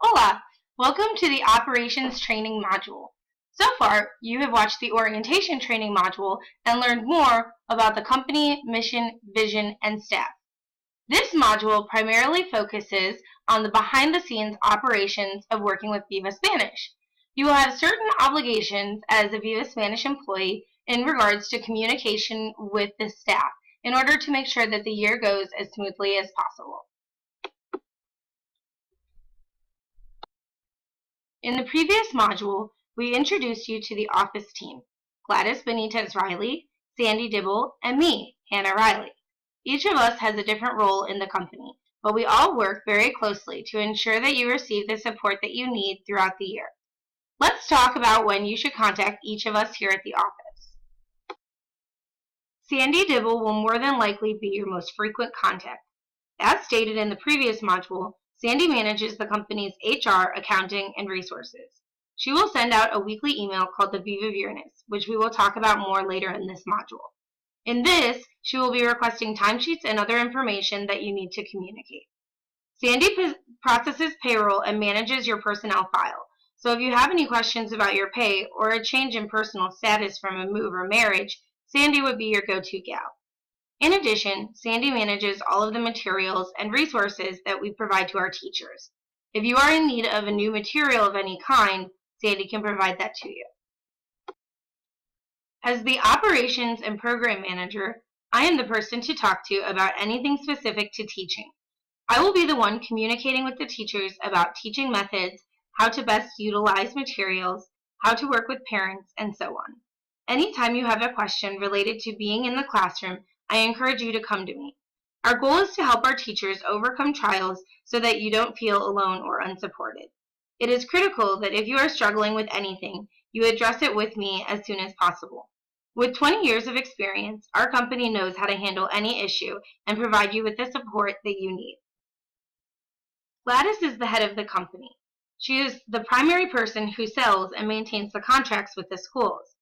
Hola! Welcome to the Operations Training module. So far, you have watched the Orientation Training module and learned more about the company, mission, vision, and staff. This module primarily focuses on the behind-the-scenes operations of working with Viva Spanish. You will have certain obligations as a Viva Spanish employee in regards to communication with the staff in order to make sure that the year goes as smoothly as possible. In the previous module, we introduced you to the office team, Gladys Benitez Riley, Sandy Dibble, and me, Hannah Riley. Each of us has a different role in the company, but we all work very closely to ensure that you receive the support that you need throughout the year. Let's talk about when you should contact each of us here at the office. Sandy Dibble will more than likely be your most frequent contact. As stated in the previous module, Sandy manages the company's HR, accounting, and resources. She will send out a weekly email called the Viva Viernes, which we will talk about more later in this module. In this, she will be requesting timesheets and other information that you need to communicate. Sandy processes payroll and manages your personnel file. So if you have any questions about your pay or a change in personal status from a move or marriage, Sandy would be your go-to gal. In addition, Sandy manages all of the materials and resources that we provide to our teachers. If you are in need of a new material of any kind, Sandy can provide that to you. As the Operations and Program Manager, I am the person to talk to about anything specific to teaching. I will be the one communicating with the teachers about teaching methods, how to best utilize materials, how to work with parents, and so on. Anytime you have a question related to being in the classroom, I encourage you to come to me. Our goal is to help our teachers overcome trials so that you don't feel alone or unsupported. It is critical that if you are struggling with anything, you address it with me as soon as possible. With 20 years of experience, our company knows how to handle any issue and provide you with the support that you need. Gladys is the head of the company. She is the primary person who sells and maintains the contracts with the schools.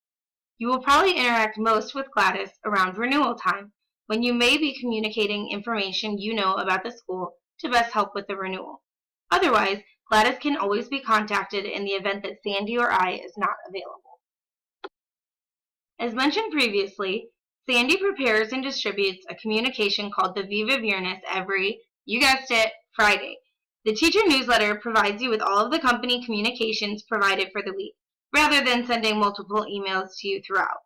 You will probably interact most with Gladys around renewal time, when you may be communicating information you know about the school to best help with the renewal. Otherwise, Gladys can always be contacted in the event that Sandy or I is not available. As mentioned previously, Sandy prepares and distributes a communication called the Viva Viernes every, you guessed it, Friday. The teacher newsletter provides you with all of the company communications provided for the week, rather than sending multiple emails to you throughout.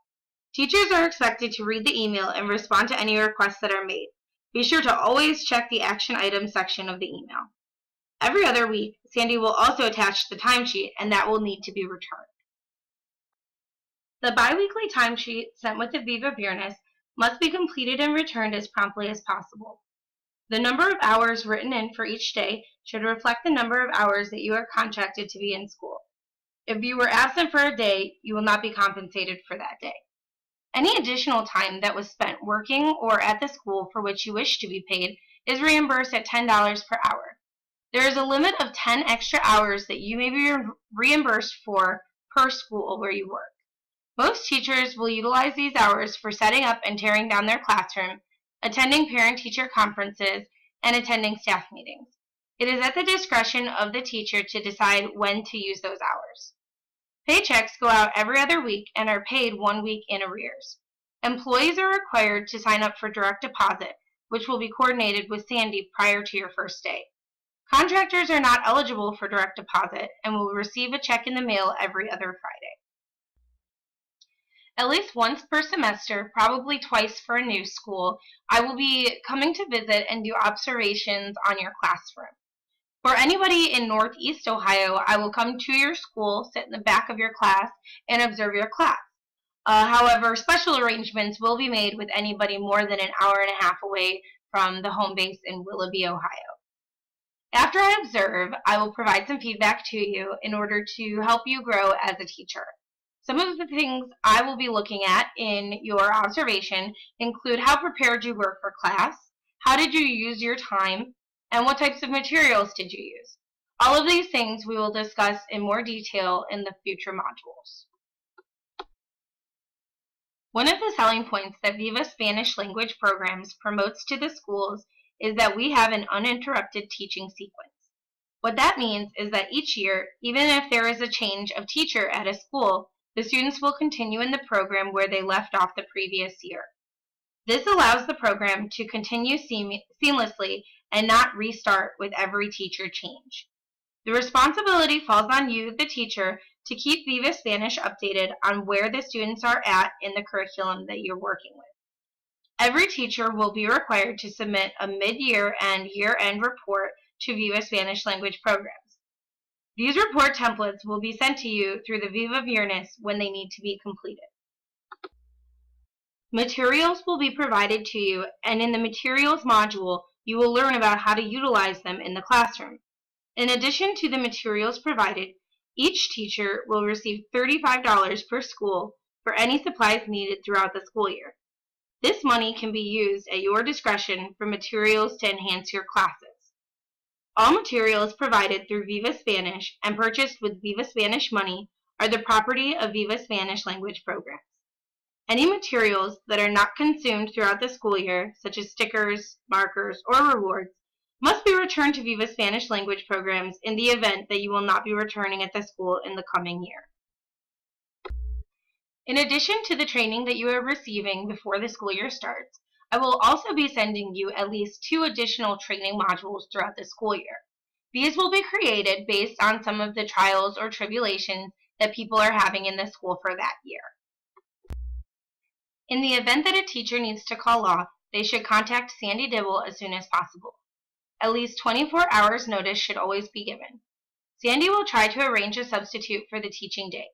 Teachers are expected to read the email and respond to any requests that are made. Be sure to always check the action items section of the email. Every other week, Sandy will also attach the timesheet, and that will need to be returned. The biweekly timesheet sent with the Viva Viernes must be completed and returned as promptly as possible. The number of hours written in for each day should reflect the number of hours that you are contracted to be in school. If you were absent for a day, you will not be compensated for that day. Any additional time that was spent working or at the school for which you wish to be paid is reimbursed at $10 per hour. There is a limit of 10 extra hours that you may be reimbursed for per school where you work. Most teachers will utilize these hours for setting up and tearing down their classroom, attending parent-teacher conferences, and attending staff meetings. It is at the discretion of the teacher to decide when to use those hours. Paychecks go out every other week and are paid 1 week in arrears. Employees are required to sign up for direct deposit, which will be coordinated with Sandy prior to your first day. Contractors are not eligible for direct deposit and will receive a check in the mail every other Friday. At least once per semester, probably twice for a new school, I will be coming to visit and do observations on your classroom. For anybody in Northeast Ohio, I will come to your school, sit in the back of your class, and observe your class. However, special arrangements will be made with anybody more than an hour and a half away from the home base in Willoughby, Ohio. After I observe, I will provide some feedback to you in order to help you grow as a teacher. Some of the things I will be looking at in your observation include how prepared you were for class, how did you use your time, and what types of materials did you use. All of these things we will discuss in more detail in the future modules. One of the selling points that Viva Spanish Language Programs promotes to the schools is that we have an uninterrupted teaching sequence. What that means is that each year, even if there is a change of teacher at a school, the students will continue in the program where they left off the previous year. This allows the program to continue seamlessly and not restart with every teacher change. The responsibility falls on you, the teacher, to keep Viva Spanish updated on where the students are at in the curriculum that you're working with. Every teacher will be required to submit a mid-year and year-end report to Viva Spanish Language Programs. These report templates will be sent to you through the Viva Viernes when they need to be completed. Materials will be provided to you, and in the Materials module, you will learn about how to utilize them in the classroom. In addition to the materials provided, each teacher will receive $35 per school for any supplies needed throughout the school year. This money can be used at your discretion for materials to enhance your classes. All materials provided through Viva Spanish and purchased with Viva Spanish money are the property of Viva Spanish Language Programs. Any materials that are not consumed throughout the school year, such as stickers, markers, or rewards, must be returned to Viva Spanish Language Programs in the event that you will not be returning at the school in the coming year. In addition to the training that you are receiving before the school year starts, I will also be sending you at least 2 additional training modules throughout the school year. These will be created based on some of the trials or tribulations that people are having in the school for that year. In the event that a teacher needs to call off, they should contact Sandy Dibble as soon as possible. At least 24 hours notice should always be given. Sandy will try to arrange a substitute for the teaching day.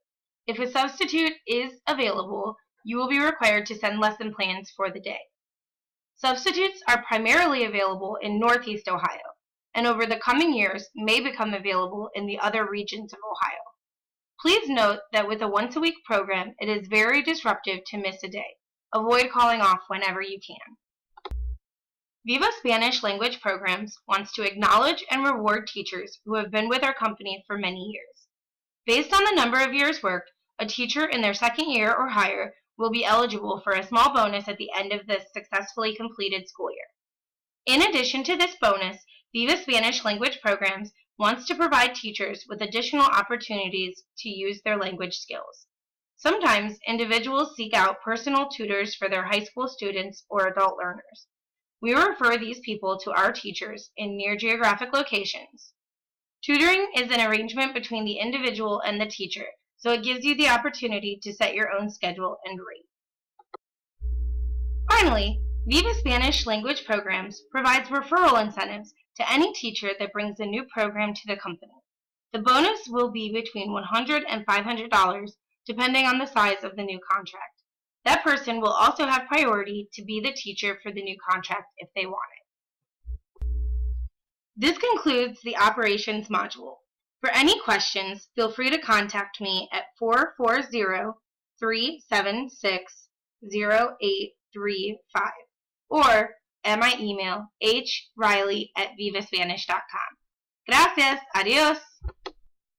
If a substitute is available, you will be required to send lesson plans for the day. Substitutes are primarily available in Northeast Ohio, and over the coming years may become available in the other regions of Ohio. Please note that with a once-a-week program, it is very disruptive to miss a day. Avoid calling off whenever you can. Viva Spanish Language Programs wants to acknowledge and reward teachers who have been with our company for many years. Based on the number of years worked, a teacher in their second year or higher will be eligible for a small bonus at the end of this successfully completed school year. In addition to this bonus, Viva Spanish Language Programs wants to provide teachers with additional opportunities to use their language skills. Sometimes, individuals seek out personal tutors for their high school students or adult learners. We refer these people to our teachers in near geographic locations. Tutoring is an arrangement between the individual and the teacher, so it gives you the opportunity to set your own schedule and rate. Finally, Viva Spanish Language Programs provides referral incentives to any teacher that brings a new program to the company. The bonus will be between $100 and $500, depending on the size of the new contract. That person will also have priority to be the teacher for the new contract if they want it. This concludes the Operations module. For any questions, feel free to contact me at 440-376-0835 or at my email hriley@vivaspanish.com. Gracias. Adiós.